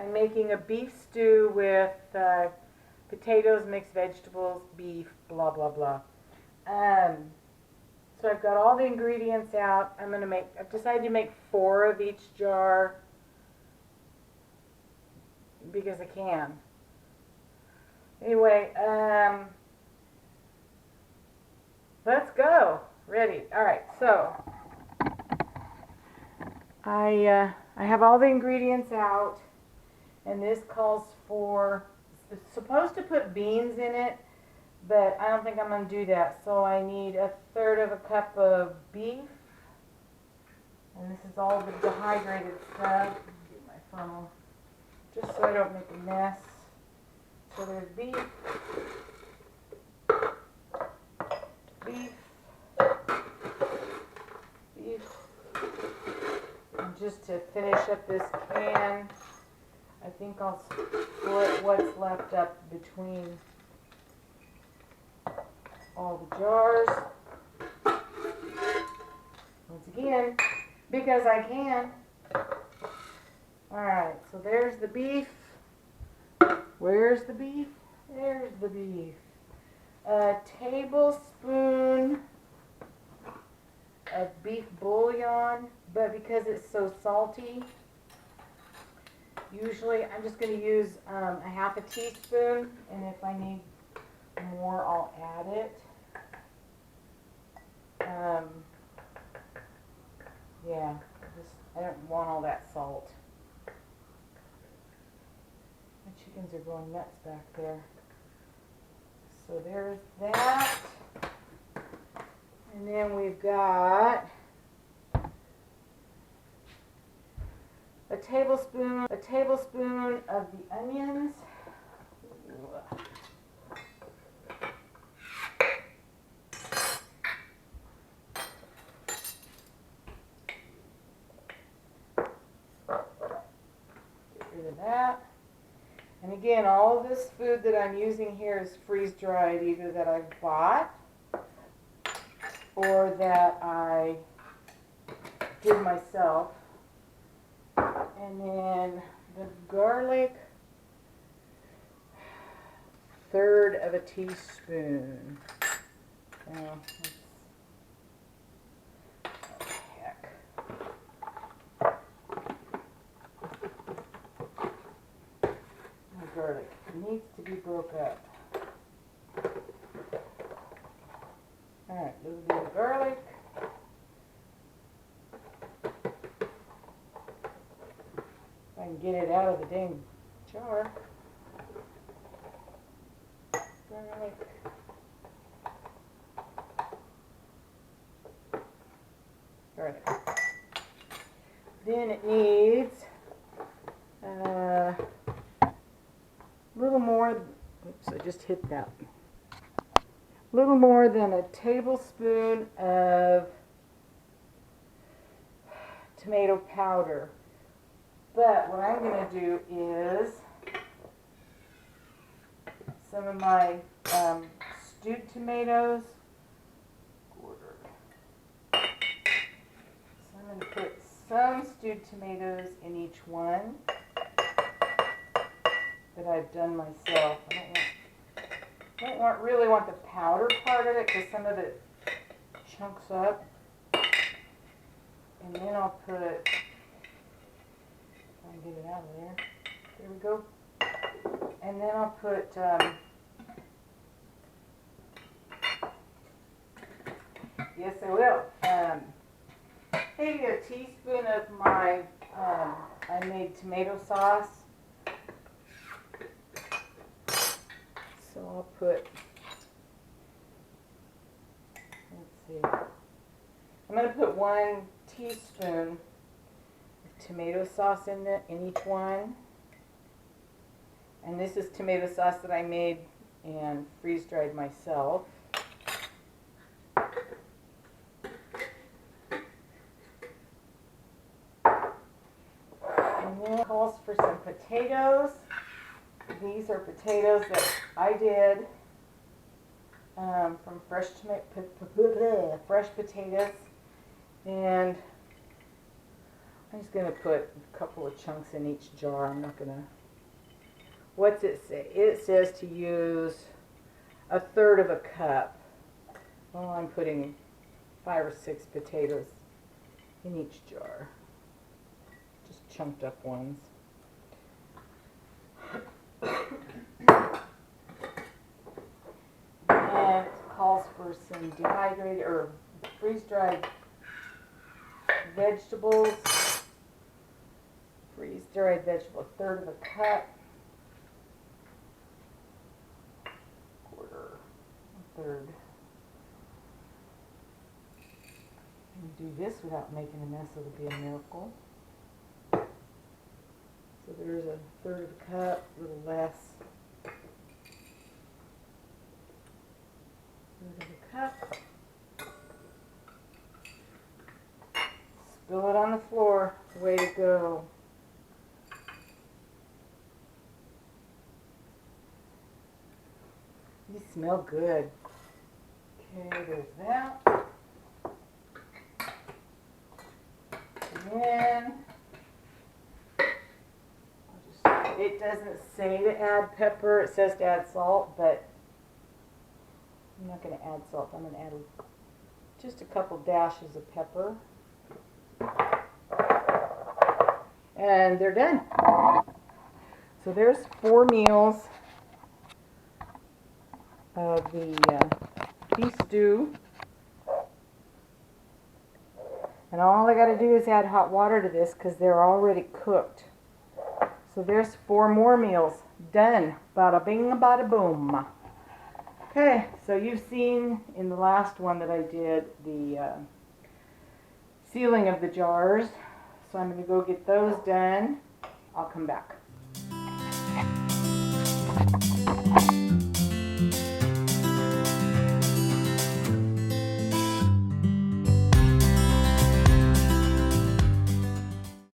I'm making a beef stew with potatoes, mixed vegetables, beef, blah, blah, blah. So I've got all the ingredients out. I've decided to make 4 of each jar because I can. Anyway, let's go. Ready. All right, so I have all the ingredients out, and this calls for, it's supposed to put beans in it, but I don't think I'm going to do that. So I need 1/3 cup of beef, and this is all the dehydrated stuff. Get my funnel, just so I don't make a mess. So there's beef, beef, and just to finish up this can, I think I'll split what's left up between all the jars. Once again, because I can. Alright, so there's the beef. Where's the beef? There's the beef. A tablespoon of beef bouillon, but because it's so salty, usually I'm just going to use a 1/2 teaspoon, and if I need more, I'll add it. Yeah, I don't want all that salt. My chickens are going nuts back there. So there's that. And then we've got a tablespoon of the onions. Get rid of that. And again, all of this food that I'm using here is freeze-dried, either that I've bought or that I did myself. And then the garlic, 1/3 teaspoon. Oh, heck. My garlic needs to be broke up. Alright, a little bit of garlic. If I can get it out of the dang jar. Garlic. Garlic. Then it needs a little more, oops, I just hit that. Little more than a tablespoon of tomato powder. But what I'm going to do is some of my stewed tomatoes. So I'm going to put some stewed tomatoes in each one that I've done myself. I don't really want the powder part of it because some of it chunks up. And then I'll put, if I can get it out of there. There we go. And then I'll put yes, I will. Maybe a teaspoon of my I made tomato sauce. So I'll put, let's see, I'm going to put 1 teaspoon of tomato sauce in each one. And this is tomato sauce that I made and freeze-dried myself. And then it calls for some potatoes. These are potatoes that I did from fresh potatoes, and I'm just going to put a couple of chunks in each jar. I'm not going to what's it say? It says to use 1/3 of a cup. Well, I'm putting 5 or 6 potatoes in each jar. Just chunked up ones. And it calls for some dehydrated or freeze-dried vegetables. Freeze-dried vegetable, 1/3 of a cup. 1/4, 1/3. Do this without making a mess, it'll be a miracle. So there's 1/3 of a cup, a little less. 1/3 of a cup. Spill it on the floor. Way to go. You smell good. Okay, there's that. And then, it doesn't say to add pepper, it says to add salt, but I'm not going to add salt. I'm going to add just a couple dashes of pepper. And they're done. So there's 4 meals of the beef stew. And all I got to do is add hot water to this because they're already cooked. So there's 4 more meals done. Bada bing, bada boom. Okay, so you've seen in the last one that I did the sealing of the jars. So I'm going to go get those done. I'll come back.